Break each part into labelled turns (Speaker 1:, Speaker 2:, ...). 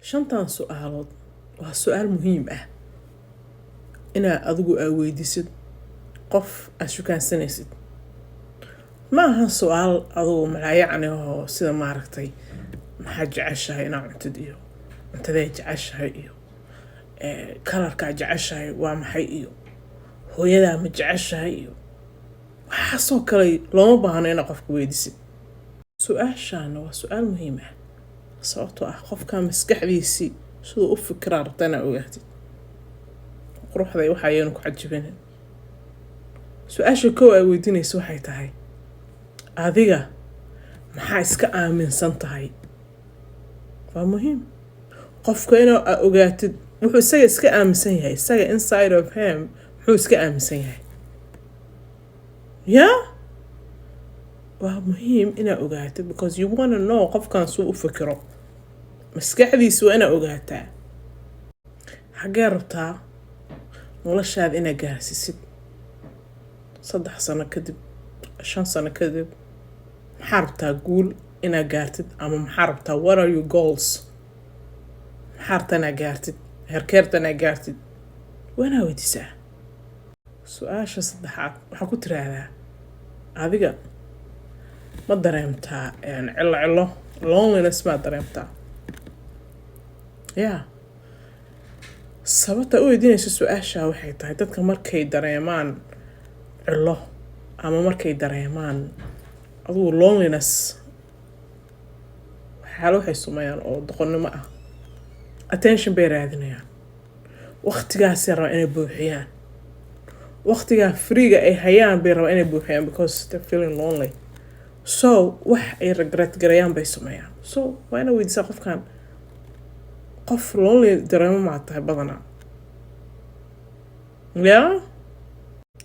Speaker 1: shantan su'aalood waa su'aal muhiim ah inaa adigu weydiisid qof aad shukaansanaysid. Ma aha su'aal adigu malaayacni oo sida maaragtay maxaa jeceshahay inaad cuntid iyo cuntadee jeceshahay iyo kalarkaa jeceshahay waa maxay iyo hooyadaa ma jeceshahay iyo waxaasoo kale looma baahno inaad qofka weydiisid. Su'aashaana waa su'aal muhiim ah sababtoo ah qofka maskaxdiisii siduu u fikiraa rabta inaad ogaatid. quruxday waxa ayaynu ku cajibinin. Su'aasha koow ay weydiinayso waxay tahay adiga maxaa iska aaminsan tahay. waa muhiim qofka inuu ogaatid wuxuu isaga iska aaminsan yahay, isaga inside of him muxuu iska aaminsan yahay. waa muhiim inaad ogaatid because you want to know qofkan suu u fikiro. maskaxdiisa waa inaad ogaataa. xagee rabtaa noloshaada inaad gaarsiisid 3 sano kadib 5 sano kadib. maxaa rabtaa guul inaad gaartid ama maxaa rabtaa what are your goals. maxaa rabtaa inaad gaartid heerkeerta inaad gaartid waa inaad weydiisaa. su-aasha saddexaad waxaa ku tiraahdaa adiga ma dareemtaa cilo loneliness ma dareemtaa. sababta u weydiinayso su-aasha waxay tahay dadka markay dareemaan cilo ama markay dareemaan adigu loneliness waxyaalo waxay sameeyaan oo doqonnimo ah. attention bay raadinayaan. waqtigaasi raba inay buuxiyaan. waqtigaa freega ay hayaan bay raba inay buuxiyaan because they're feeling lonely. so wax ay regret garayaan bay sameeyaan. so waa inaad weydiisaa qofkan qof lonely dareemo maa tahay badanaa.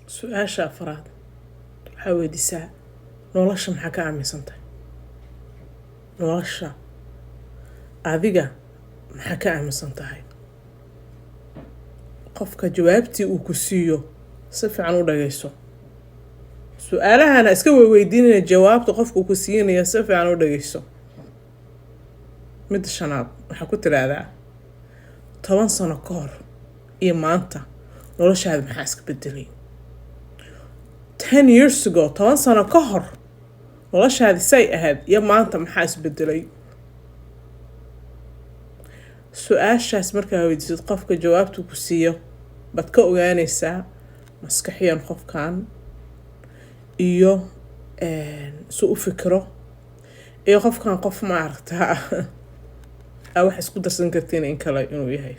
Speaker 1: su-aasha afraad waxaa weydiisaa nolosha maxaa ka aaminsan tahay. nolosha adiga maxaa ka aaminsan tahay. qofka jawaabtii uu ku siiyo si fiican u dhageyso. su-aalahana iska weydiinaya jawaabta qofka uu ku siinaya si fiican u dhageyso. midda shanaad waxaa ku tiraahdaa 10 sano ka hor iyo maanta noloshaada maxaa iska bedelay. 10 years ago 10 sano ka hor noloshaada say ahayd iyo maanta maxaa isbedelay. su-aashaas markaa weydiisid qofka jawaabtu ku siiyo baad ka ogaanaysaa maskaxiyan qofkan iyo su u fikiro iyo qofkan qof ma aragtaa wax isku darsan kartiin in kale inuu yahay.